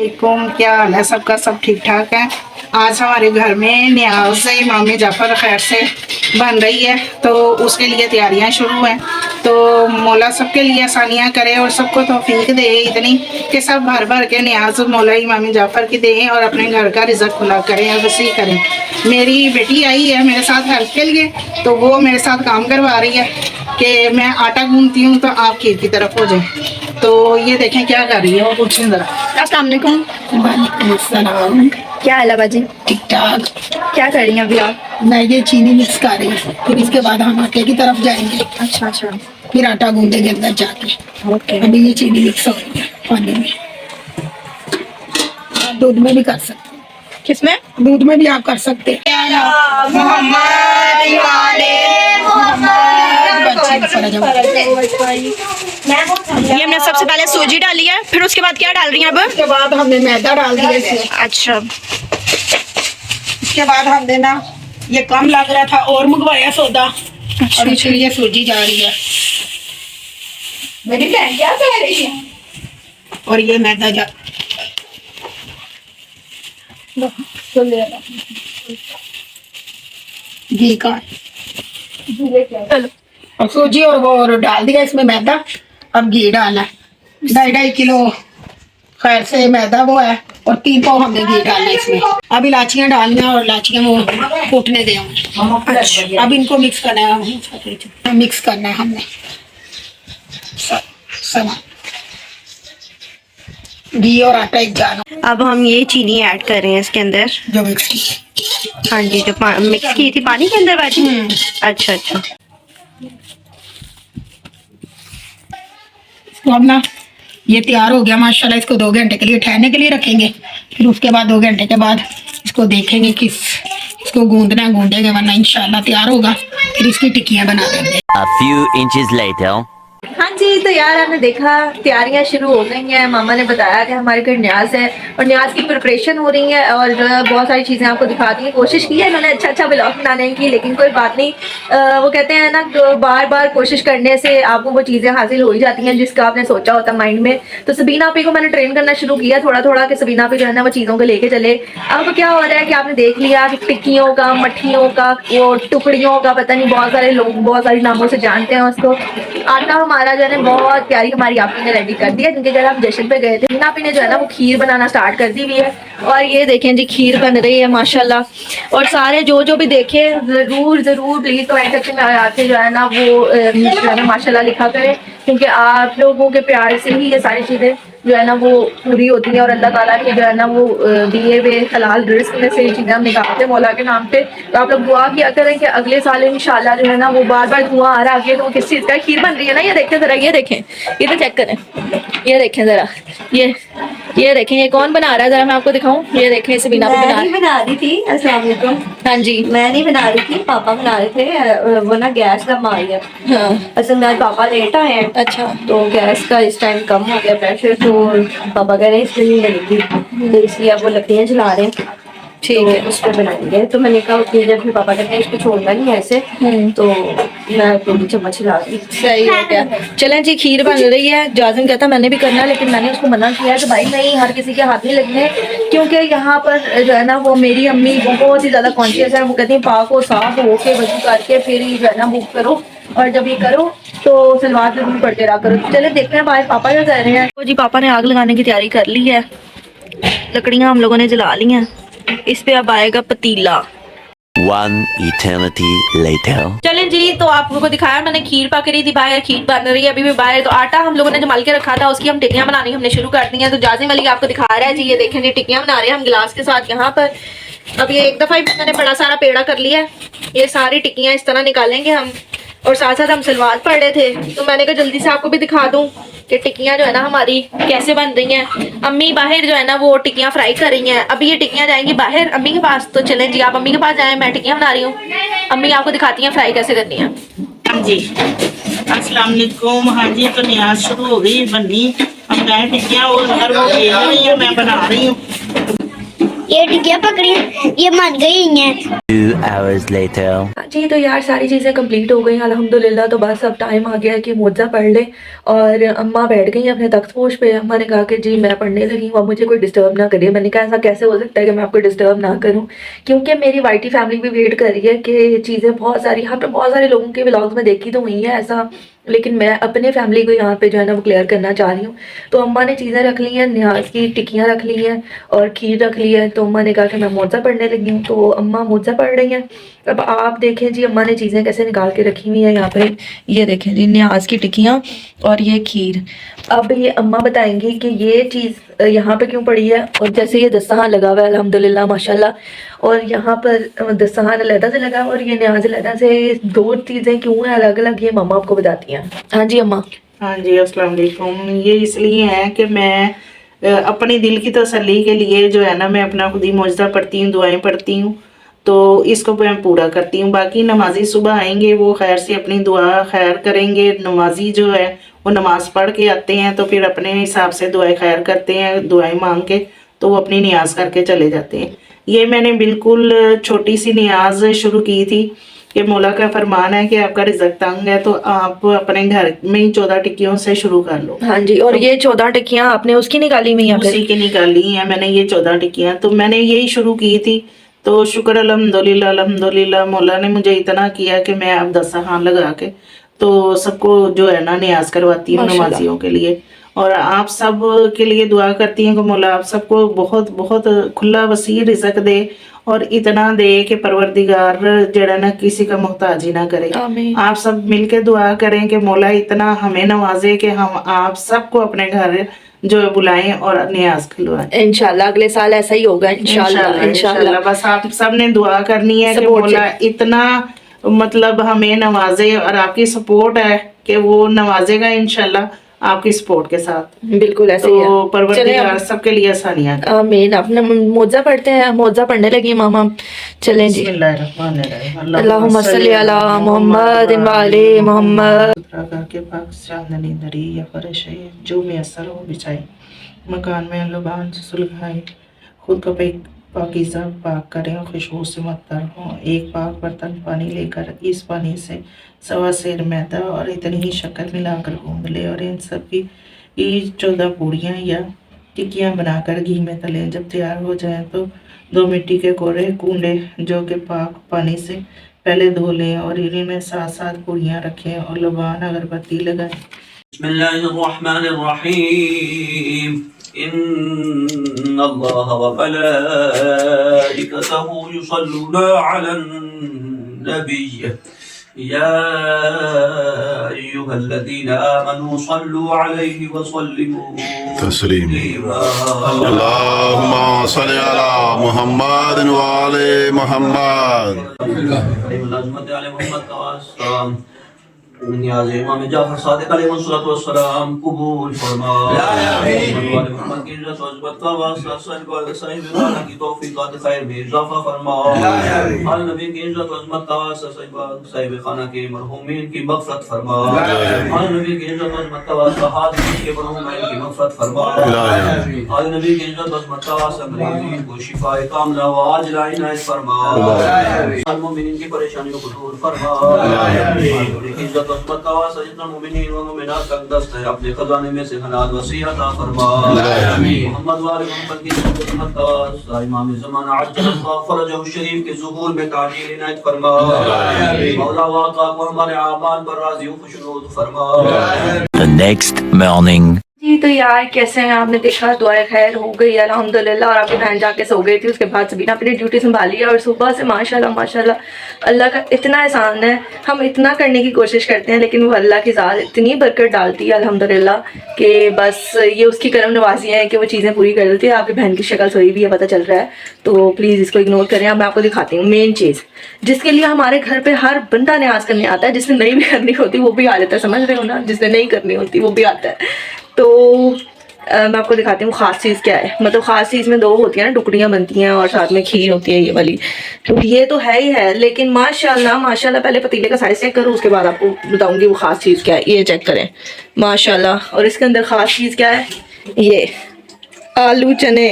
वालेकुम, क्या हाल है सबका? सब ठीक ठाक है। आज हमारे घर में न्याज़ इमाम जाफ़र खैर से बन रही है, तो उसके लिए तैयारियां शुरू हैं। तो मौला सबके लिए आसानियां करे और सबको तौफीक दे इतनी कि सब भर भर के न्याज़ मौला इमाम जाफ़र की दें और अपने घर का रिज़्क़ खुला करें और वसी करें। मेरी बेटी आई है मेरे साथ हेल्प के लिए, तो वो मेरे साथ काम करवा रही है कि मैं आटा गूंथती हूँ तो आप खीर की तरफ हो जाए। तो ये देखें क्या कर रही है वो, पूछें जरा। अस्सलाम वालेकुम। वालेकुम अस्सलाम। क्या हाल है बाजी? ठीक ठाक। क्या कर रही हैं अभी आप? मैं ये चीनी मिक्स कर रही हूँ, फिर इसके बाद हम आटे की तरफ जाएंगे, अच्छा अच्छा, फिर आटा गूंदेंगे अंदर जाके। ओके। अभी ये चीनी मिक्स हो रही है पानी में। आप दूध में भी कर सकते हैं, किसमें? दूध में भी आप कर सकते हैं। ये हमने सबसे पहले सूजी डाली है, फिर उसके बाद क्या डाल रही हैं अब? उसके बाद हमने मैदा डाल दिया इसमें। अच्छा, इसके बाद हमने ना ये कम लग रहा था और मंगवाया सौदा, और इसलिए सूजी जा रही है। मेरी बहन क्या कह रही है? और ये मैदा जा घी का चलो। और सूजी और वो और डाल दिया इसमें मैदा। अब घी डालना है, 2.5 किलो खैर से मैदा वो है, और 3 पाव हमने घी डालना है इसमें। अब इलाचियाँ डालना है और इलाचियाँ वो कूटने दे। अब इनको मिक्स करना है, मिक्स करना है हमने सब घी और आटा एक जार अब हम ये चीनी ऐड कर रहे हैं इसके अंदर, जो मिक्स की। हाँ जी, जो मिक्स की थी पानी के अंदर बाजी। अच्छा अच्छा, तो अब ना ये तैयार हो गया माशाल्लाह। इसको 2 घंटे के लिए ठहरने के लिए रखेंगे, फिर उसके बाद 2 घंटे के बाद इसको देखेंगे कि इसको गूंदना गूंदेंगे, वरना इंशाल्लाह तैयार होगा। फिर इसकी टिक्कियां बना देंगे। A few inches later. हाँ जी। तो यार आपने देखा तैयारियां शुरू हो गई हैं। मामा ने बताया कि हमारे घर न्याज है और न्याज की प्रिपरेशन हो रही है, और बहुत सारी चीज़ें आपको दिखा दी। कोशिश की है इन्होंने अच्छा ब्लॉग बनाने की, लेकिन कोई बात नहीं। वो कहते हैं ना, बार बार कोशिश करने से आपको वो चीज़ें हासिल हो ही जाती हैं जिसका आपने सोचा होता माइंड में। तो सबीना आपी को मैंने ट्रेन करना शुरू किया थोड़ा थोड़ा, कि सबीना आपी जो है ना वो चीज़ों को लेके चले। अब क्या हो रहा है कि आपने देख लिया कि टिक्कियों का, मट्ठियों का, वो टुकड़ियों का, पता नहीं बहुत सारे लोग बहुत सारे नामों से जानते हैं उसको। आटा हमारा जो है ना बहुत प्यारी हमारी आपी ने रेडी कर दिया, क्योंकि जब हम जश्न पे गए थे आपी ने जो है ना वो खीर बनाना स्टार्ट कर दी हुई है। और ये देखें जी, खीर बन रही है माशाल्लाह। और सारे जो भी देखे जरूर प्लीज कमेंट सेक्शन में आके जो है ना वो जो है ना माशाल्लाह लिखा करें, क्योंकि आप लोगों के प्यार से ही ये सारी चीजें जो है ना वो पूरी होती है। और अल्लाह ताला की जो है ना वो दिए हुए हलाल रिस्क में से ये चीज़ें हम निकालते हैं मौला के नाम पे। तो आप लोग दुआ किया करें कि अगले साल इंशाल्लाह जो है ना वो बार बार धुआं आ रहा है। तो किस चीज़ का खीर बन रही है ना, ये देखें ज़रा, ये देखें, ये तो चेक करें, ये देखें ज़रा, ये देखें, ये कौन बना रहा है, ज़रा मैं आपको दिखाऊं। ये देखें, सबीना पे बना रही थी। अस्सलाम वालेकुम। हाँ जी, मैं नहीं बना रही थी, पापा बना रहे थे। वो ना गैस कम आ गया। हाँ असल में आज पापा लेट आए हैं, अच्छा, तो गैस का इस टाइम कम हो गया प्रेशर। तो पापा कह रहे हैं इसलिए नहीं लगेगी, तो इसलिए अब वो लकड़ियाँ जला रहे हैं। ठीक है। तो उस पर बनाएंगे। तो मैंने कहा उतनी देर फिर पापा कहते हैं इसको छोड़ना नहीं है ऐसे, तो मैं पूरी चम्मच ला दी। सही हो गया। चलें जी, खीर बन रही है। जाजिम कहता मैंने भी करना, लेकिन मैंने उसको मना किया है कि भाई नहीं, हर किसी के हाथ नहीं लगने, क्योंकि यहाँ पर जो है ना वो मेरी अम्मी बहुत ही ज़्यादा कॉन्शियस है। वो कहती है पाक को साफ होके वजू करके फिर ही जो है ना वो करो, और जब ये करो तो सलवार जरूर पढ़ते रहा करो। चले देखते हैं बाहर पापा क्या कर रहे हैं। तो जी पापा ने आग लगाने की तैयारी कर ली है, लकड़ियाँ हम लोगों ने जला ली हैं। इस पे अब आएगा पतीला। One eternity later. चलें जी, तो आप लोगों को दिखाया मैंने, खीर पक रही थी बाहर, खीर बन रही है अभी भी बाहर। तो आटा हम लोगों ने जो मल के रखा था उसकी हम टिक्कियां बनानी हमने शुरू कर दी हैं। तो जाजिम वाली आपको दिखा रहा है जी, ये देखें जी, टिक्कियां बना रहे हैं हम गिलास के साथ यहाँ पर। अब ये एक दफ़ा ही मैंने बड़ा सारा पेड़ा कर लिया है। ये सारी टिक्कियां इस तरह निकालेंगे हम, और साथ साथ हम सलवार पढ़ रहे थे, तो मैंने कहा जल्दी से आपको भी दिखा दूं कि टिक्कियां जो है ना हमारी कैसे बन रही हैं। अम्मी बाहर जो है ना वो टिक्कियां फ्राई कर रही हैं। अभी ये टिक्कियां जाएंगी बाहर अम्मी के पास। तो चलें जी, आप अम्मी के पास जाएं, मैं टिक्कियां बना रही हूँ। अम्मी आपको दिखाती हैं फ्राई कैसे करनी है। हाँ जी, अस्सलाम वालेकुम। हाँ जी, तो न्याज शुरू हो गई बननी। हम गए टिक्कियाँ और उधर वो बेल रही है, मैं बना रही हूँ। ये टिकिया पकड़ी, ये मर गई हैं। 2 hours later. हाँ जी, तो यार सारी चीज़ें कंप्लीट हो गई अल्हम्दुलिल्लाह। तो बस अब टाइम आ गया है कि मुआवजा पढ़ ले। और अम्मा बैठ गई अपने तख्तपोश पे। अम्मा ने कहा कि जी मैं पढ़ने लगी हूँ, अब मुझे कोई डिस्टर्ब ना करिए। मैंने कहा ऐसा कैसे हो सकता है कि मैं आपको डिस्टर्ब ना करूँ, क्योंकि मेरी वाइटी फैमिली भी वेट कर रही है कि चीज़ें बहुत सारी, यहाँ पे बहुत सारे लोगों के व्लॉग्स में देखी तो हुई है ऐसा, लेकिन मैं अपने फैमिली को यहाँ पे जो है ना वो क्लियर करना चाह रही हूँ। तो अम्मा ने चीज़ें रख ली हैं, न्याज की टिक्कियाँ रख ली हैं और खीर रख ली है। तो अम्मा ने कहा कि मैं मुआवजा पढ़ने लगी हूँ, तो अम्मा मुआवजा पढ़ रही हैं। अब आप देखें जी अम्मा ने चीज़ें कैसे निकाल के रखी हुई है यहाँ पे। ये देखें जी न्याज की टिक्कियाँ और ये खीर। अब ये अम्मा बताएंगी कि ये चीज़ यहाँ पे क्यों पड़ी है। और जैसे ये दस्तरखान लगा हुआ है अल्हम्दुलिल्लाह माशाल्लाह, और यहाँ पर दस्तरखान अलहदा से लगा और ये न्याज अलहदा से, दो चीज़ें क्यों हैं अलग अलग, ये मम्मा आपको बताती हैं। हाँ जी अम्मा। हाँ जी, अस्सलाम वालेकुम। ये इसलिए है कि मैं अपनी दिल की तसल्ली के लिए जो है ना, मैं अपना खुद ही मुआवजा पढ़ती हूँ, दुआएं पढ़ती हूँ, तो इसको मैं पूरा करती हूँ। बाकी नमाजी सुबह आएंगे, वो खैर से अपनी दुआ खैर करेंगे। नमाजी जो है वो नमाज पढ़ के आते हैं, तो फिर अपने हिसाब से दुआएं खैर करते हैं, दुआएं मांग के, तो वो अपनी नियाज करके चले जाते हैं। ये मैंने बिल्कुल छोटी सी नियाज शुरू की थी कि मौला का फरमान है कि आपका रिज़्क तंग है, तो आप अपने घर में ही 14 टिक्कियों से शुरू कर लो। हाँ जी, और ये 14 टिक्कियाँ आपने उसकी निकाली हुई हैं? उसी की निकाली हैं मैंने ये 14 टिक्कियाँ, तो मैंने यही शुरू की थी। तो शुक्र अल्हम्दुलिल्लाह, अल्हम्दुलिल्लाह मौला ने मुझे इतना किया कि मैं अब दस्तरखान लगा के तो सबको जो है ना नियाज करवाती हूँ नमाजियों के लिए। और आप सब के लिए दुआ करती हैं कि मौला आप सबको बहुत बहुत खुला वसी रिज़्क दे और इतना दे कि परवरदिगार जड़ा ना किसी का मोहताज ही ना करे। आमीन। आप सब मिलके दुआ करें कि मौला इतना हमें नवाजे कि हम आप सबको अपने घर जो है बुलाएं और नियाज खिलवाएं। इंशाल्लाह अगले साल ऐसा ही होगा इंशाल्लाह। इंशाल्लाह बस आप सब ने दुआ करनी है कि मौला इतना मतलब हमें नवाजे, और आपकी सपोर्ट है कि वो नवाजेगा इंशाल्लाह आपकी सपोर्ट के साथ। बिल्कुल ऐसे ही है। तो परवरदिगार सबके लिए आसानियां करे। आमीन। अपने मुआवजा पढ़ते हैं, मुआवजा पढ़ने लगी मामा। चलें जी। बिस्मिल्लाहिर्रहमानिर्रहीम। अल्लाहुम्मा सल्ली अला मुहम्मद व आले मोहम्मद। करके पाक चांदनी दरी या फर्श है जो मैसर हो बिछाई, मकान में लुबान से सुलगाई, खुद को पाकीज़ा पाक करें और खुशबू से मत्तर हो। एक पाक बर्तन पानी लेकर इस पानी से 1.25 सेर मैदा और इतनी ही शक्कर मिलाकर गूंद ले और इन सब की 14 पूड़ियाँ या टिक्कियाँ बनाकर घी में तलें। जब तैयार हो जाएं तो 2 मिट्टी के कोरे कूंडे जो कि पाक पानी से पहले धो लें और इन्हीं में 7 पूड़ियाँ रखें और लुबान अगरबत्ती लगाएं। बिस्मिल्लाहिर्रहमानिर्रहीम। इन्नल्लाह व मलाइकतहु युसल्लूना अलन नबी या अय्युहल्लज़ीना आमनू सल्लू अलैहि व सल्लिमू तस्लीमा। अल्लाहुम्मा सल्लि अला मुहम्मद व आले मुहम्मद। नियाज़ इमाम जाफर सादिक अलैहिस्सलाम कबूल फरमा। मोहम्मद की इज्जत और इज़्ज़त का वास्ता सच को सही बनाने की तौफीक खैर में इजाफा फरमा। आल नबी की इज्जत और इज़्ज़त का वास्ता साहिब खाना के मरहूमीन की मग़फ़िरत फरमा। आल नबी की इज्जत और इज़्ज़त का वास्ता हाज़िरीन के मरहूमीन की मग़फ़िरत फरमा। आल नबी की इज्जत और इज़्ज़त का वास्ता मरीज़ीन को शिफाए कामिला व आजिला इनायत फरमा। आल मोमिनीन की परेशानियों को दूर फरमा। इज्जत जितना मोमिनीन व मोमिनात का दस्त है अपने खजाने में से हलाल वसी अता फरमा। मोहम्मद वाले मोहम्मद की खिदमत का वास्ता इमाम ज़माना अज्जलल्लाहु फरजहु शरीफ के ज़ुहूर में ताजील इनायत फरमा। मौला वाक़ा को हमारे आमाल पर राज़ी व खुशनूद फरमा। The next morning. जी तो यार कैसे हैं? आपने देखा दुआएं खैर हो गई अल्हम्दुलिल्लाह, और आपकी बहन जाके सो गई थी। उसके बाद सबीना अपनी ड्यूटी संभाली और सुबह से माशाल्लाह माशाल्लाह अल्लाह का इतना एहसान है। हम इतना करने की कोशिश करते हैं लेकिन वो अल्लाह की ज़ात इतनी बरकत डालती है अल्हम्दुलिल्लाह कि बस ये उसकी करम नवाजी है कि वो चीज़ें पूरी कर देती है। आपकी बहन की शक्ल सोई भी है, पता चल रहा है, तो प्लीज़ इसको इग्नोर करें। अब मैं आपको दिखाती हूँ मेन चीज़ जिसके लिए हमारे घर पर हर बंदा न्याज करने आता है। जिसने नहीं भी करनी होती वो भी आ जाता है, समझ रहे हो ना? जिसने नहीं करनी होती वो भी आता है। तो मैं आपको दिखाती हूँ ख़ास चीज़ क्या है। मतलब ख़ास चीज़ में 2 होती है ना, टुकड़ियाँ बनती हैं और साथ में खीर होती है ये वाली। तो ये तो है ही है, लेकिन माशाल्लाह माशाल्लाह पहले पतीले का साइज़ चेक करो, उसके बाद आपको बताऊँगी वो ख़ास चीज़ क्या है। ये चेक करें माशाल्लाह। और इसके अंदर ख़ास चीज़ क्या है? ये आलू चने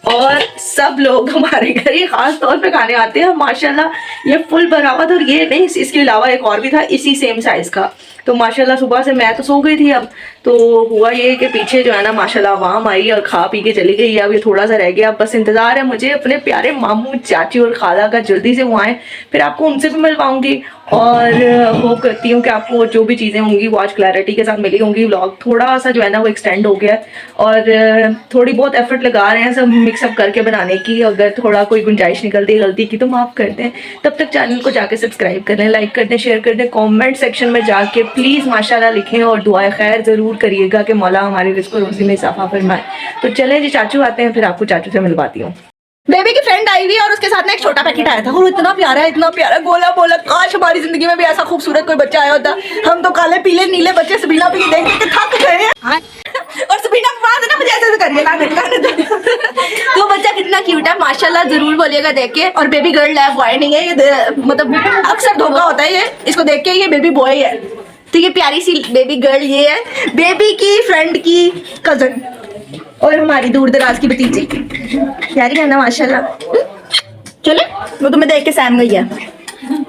और सब लोग हमारे घर ये खास तौर पे खाने आते हैं माशाल्लाह। ये फुल बराबर, और ये नहीं, इसके अलावा एक और भी था इसी सेम साइज का। तो माशाल्लाह सुबह से मैं तो सो गई थी, अब तो हुआ ये कि पीछे जो है ना माशाल्लाह आवाम आई और खा पी के चली गई है। अब ये थोड़ा सा रह गया, अब बस इंतजार है मुझे अपने प्यारे मामू चाची और खाला का, जल्दी से वो आए, फिर आपको उनसे भी मिलवाऊंगी। और होप करती हूँ कि आपको जो भी चीज़ें होंगी वो आज क्लैरिटी के साथ मिली होंगी। व्लॉग थोड़ा सा जो है ना वो एक्सटेंड हो गया है, और थोड़ी बहुत एफर्ट लगा रहे हैं सब मिक्सअप करके बनाने की। अगर थोड़ा कोई गुंजाइश निकलती है गलती की तो माफ़ कर दें। तब तक चैनल को जाके सब्सक्राइब कर लें, लाइक कर दें, शेयर कर दें, कमेंट सेक्शन में जाके प्लीज़ माशाल्लाह लिखें और दुआए खैर ज़रूर करिएगा कि मौला हमारी रिज़्क़ और रोज़ी में इजाफा फरमाए। तो चलें जी, चाचू आते हैं, फिर आपको चाचू से मिलवाती हूँ। बेबी की फ्रेंड आई हुई है और उसके साथ ना एक छोटा पैकेट आया था, और इतना प्यारा है, इतना प्यारा, गोला बोला। काश हमारी जिंदगी में भी ऐसा खूबसूरत कोई बच्चा आया होता। हम तो काले पीले नीले बच्चे सबीना पे देख के थक गए हैं। और सबीना के पास है ना, मुझे ऐसे करिए तो बच्चा कितना क्यूट है माशाल्लाह, जरूर बोलिएगा देख के। और बेबी गर्ल है, बॉय नहीं है ये, मतलब अक्सर धोखा होता है ये, इसको देख के ये बेबी बॉय है। तो ये प्यारी सी बेबी गर्ल ये है, बेबी की फ्रेंड की कजन और हमारी दूर दराज की भतीजी। प्यारी है ना माशाल्लाह। चले, वो तुम्हें देख के सहम गई है।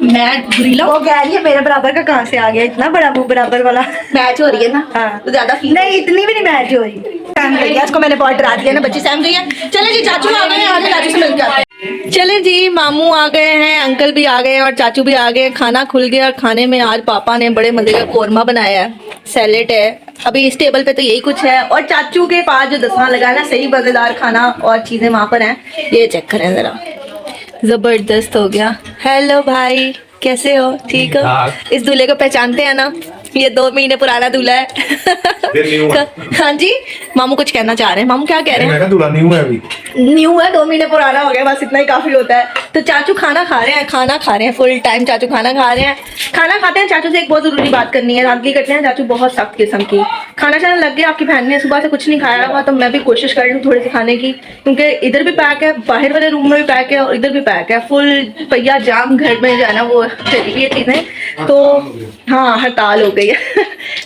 मैं बुरीला, वो कह रही है मेरे बराबर का कहाँ से आ गया, इतना बड़ा मुंह बराबर वाला। मैच हो रही है ना? हाँ, तो ज्यादा नहीं, इतनी भी नहीं मैच हो रही। सहम गई है, उसको मैंने बहुत डरा दिया ना, बच्ची सहम गई है। चले जी, चाचू आ गए हैं, आगे चाचू से मिलकर आते हैं। चले जी, मामू आ गए हैं, अंकल भी आ गए और चाचू भी आ गए। खाना खुल गया और खाने में आज पापा ने बड़े मजे का कोरमा बनाया है, सैलेड है। अभी इस टेबल पे तो यही कुछ है, और चाचू के पास जो दसवां लगा ना, सही मजेदार खाना और चीजें वहां पर हैं। ये चेक करें जरा, जबरदस्त हो गया। हेलो भाई, कैसे हो? ठीक हो? इस दूल्हे को पहचानते हैं ना? ये 2 महीने पुराना दूल्हा है। हाँ जी, मामू कुछ कहना चाह रहे हैं। मामू क्या कह रहे हैं? दूल्हा न्यू है, अभी न्यू है, 2 महीने पुराना हो गया, बस इतना ही काफी होता है। तो चाचू खाना खा रहे हैं, खाना खा रहे हैं फुल टाइम। चाचू खाना खा रहे हैं, खाना खाते हैं। चाचू से एक बहुत जरूरी बात करनी है, रात की करते हैं। चाचू बहुत सख्त किस्म की, खाना चाहने लग गया। आपकी बहन ने सुबह से कुछ नहीं खाया हुआ, तो मैं भी कोशिश कर लूँ थोड़ी सी खाने की, क्योंकि इधर भी पैक है, बाहर वाले रूम में भी पैक है और इधर भी पैक है, फुल पहिया जाम घर में जो है ना वो चली हुई है चीजें। तो हाँ, हड़ताल हो गई है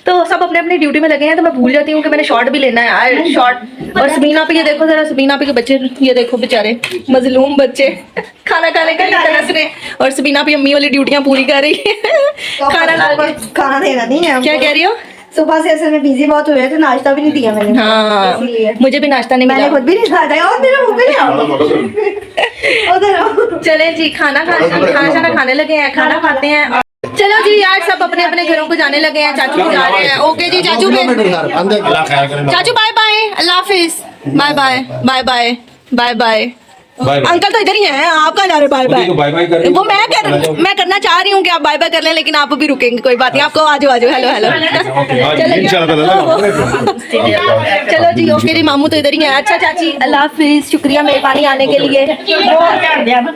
तो सब अपने अपनी ड्यूटी में लगे हैं, तो मैं भूल जाती हूँ कि मैंने शॉर्ट भी लेना है यार, शॉर्ट। और सबीना पे ये देखो जरा, सबीना पे के बच्चे ये देखो बेचारे मजलूम बच्चे खाना खाने का तरस रहे, और सबीना पे अम्मी वाली ड्यूटियां पूरी कर रही है। खाना देना नहीं है। क्या कह रही हो? सुबह से असल में बिजी बहुत हुए थे, नाश्ता भी नहीं दिया मैंने। हाँ, मुझे भी नाश्ता नहीं मैंने मिला, खुद भी नहीं खाया और मेरा मुंह भी नहीं आ उधर। चले जी, खाना खाने लगे हैं, खाना खाते हैं। चलो जी यार, सब अपने अपने घरों को जाने लगे हैं। चाचू जा रहे हैं। ओके जी चाचू, चाचू बाय बाय, अल्लाह हाफिज, bye bye bye bye bye bye. Uncle तो इधर ही हैं, आप कहाँ जा रहे? Bye bye. वो मैं करना चाह रही हूँ कि आप बाय बाय कर लें, लेकिन आप भी रुकेंगे, कोई बात नहीं। आपको आजो आजो, हेलो हेलो। चलो जी, ओके जी, मामू तो इधर ही है। अच्छा चाची, अल्लाह हाफिज, शुक्रिया मेहरबानी आने के लिए।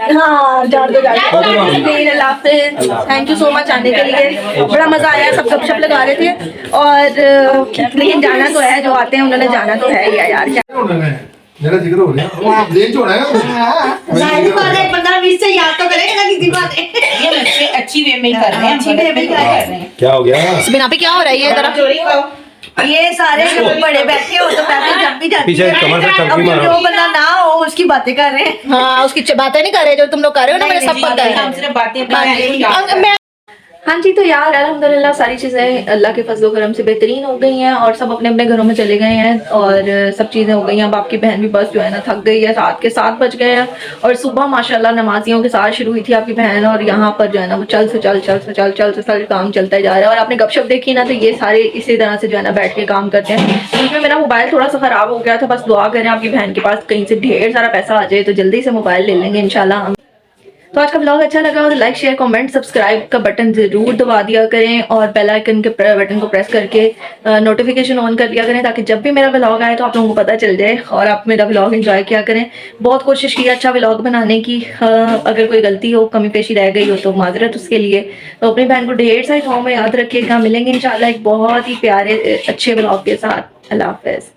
हाँ, जान दो, अल्लाह हाफिज, थैंक यू सो मच आने के लिए, बड़ा मजा आया। सब गपशप लगा रहे थे, और लेकिन जाना तो है, जो आते हैं उन्होंने जाना तो है ही यार। मेरा जिक्र हो रहा है, जेल छोड़ा है। जाहिर बात है, 15-20 से याद तो करेगा ना किसी बात। ये अच्छी वे में कर रहे हैं, अच्छी वे में कर रहे हैं। क्या हो गया? सबीना पे क्या हो रहा है? ये जरा ये सारे लोग बड़े बैठे हो तो पैसे जब भी जाती पीछे है। कमर से अब टपकी मारो। जो बंदा ना हो उसकी बातें कर रहे हैं। हाँ, उसकी बातें नहीं कर रहे जो तुम लोग कर रहे हो ना, मुझे सब पता है। हम सिर्फ बातें हाँ जी, तो यार अल्हम्दुलिल्लाह सारी चीज़ें अल्लाह के फजल करम से बेहतरीन हो गई हैं, और सब अपने अपने घरों में चले गए हैं, और सब चीज़ें हो गई हैं। अब आपकी बहन भी बस जो है ना थक गई है, 7 के 7 बज गए हैं, और सुबह माशाल्लाह नमाजियों के साथ शुरू हुई थी आपकी बहन, और यहाँ पर जो है ना वो चल से चल काम चलता जा रहा है। और आपने गपशप देखी ना, तो ये सारे इसी तरह से जो है ना बैठ के काम करते हैं। क्योंकि मेरा मोबाइल थोड़ा सा ख़राब हो गया था, बस दुआ करें आपकी बहन के पास कहीं से ढेर सारा पैसा आ जाए तो जल्दी से मोबाइल ले लेंगे इंशाल्लाह। तो आज का व्लॉग अच्छा लगा हो तो लाइक शेयर कमेंट सब्सक्राइब का बटन ज़रूर दबा दिया करें, और बेल आइकन के बटन को प्रेस करके नोटिफिकेशन ऑन कर दिया करें, ताकि जब भी मेरा व्लॉग आए तो आप लोगों को पता चल जाए और आप मेरा व्लॉग एंजॉय किया करें। बहुत कोशिश की अच्छा व्लॉग बनाने की, अगर कोई गलती हो, कमी पेशी रह गई हो तो माजरत उसके लिए। तो अपनी बहन को ढेर सारी दुआओं में याद रखिएगा। मिलेंगे इंशाल्लाह एक बहुत ही प्यारे अच्छे व्लॉग के साथ। अल्लाह हाफ़िज़।